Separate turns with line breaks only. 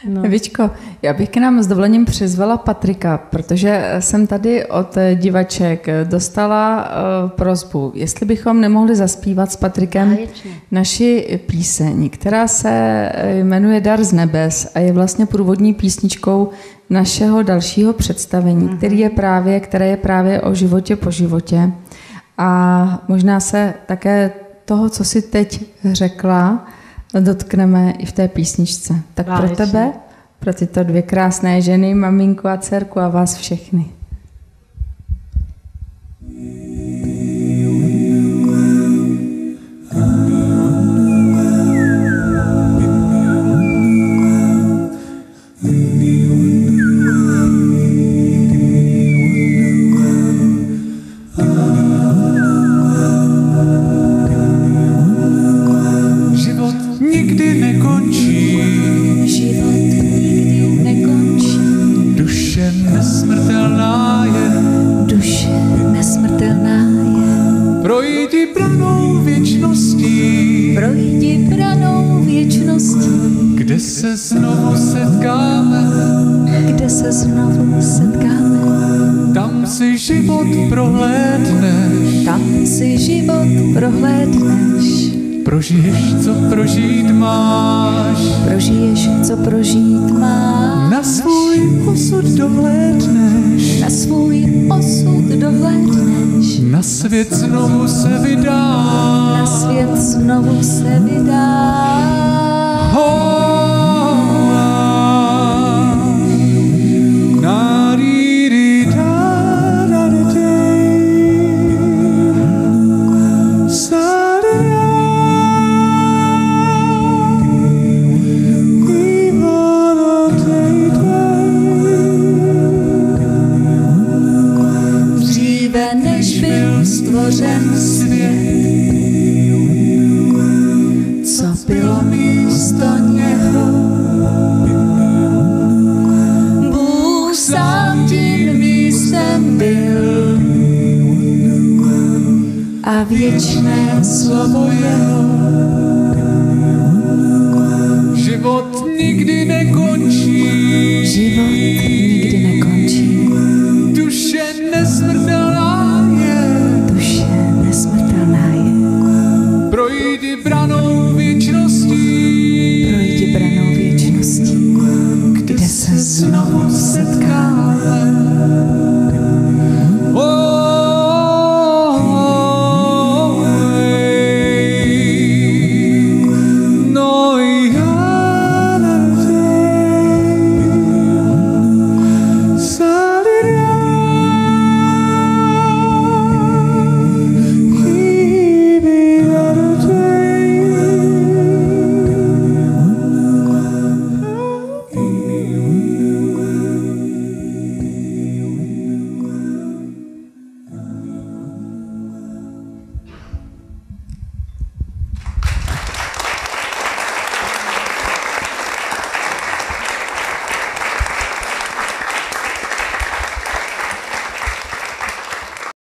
No.
Evičko, já bych k nám s dovolením přizvala Patrika, protože jsem tady od divaček dostala prosbu, jestli bychom nemohli zaspívat s Patrikem naši píseň, která se jmenuje Dar z nebes a je vlastně průvodní písničkou našeho dalšího představení, které je právě o životě po životě. A možná se také toho, co si teď řekla, dotkneme i v té písničce. Tak pro tebe, pro tyto dvě krásné ženy, maminku a dcerku a vás všechny.
Kde se znovu setkáme, tam si život prohlédneš, prožiješ, co prožít máš, na svůj osud dohlédneš, na svět znovu se vydáš, stvořen svět, co bylo místo něho. Bůh sám tím místem byl a věčné slovo jeho. Život nikdy nekončí,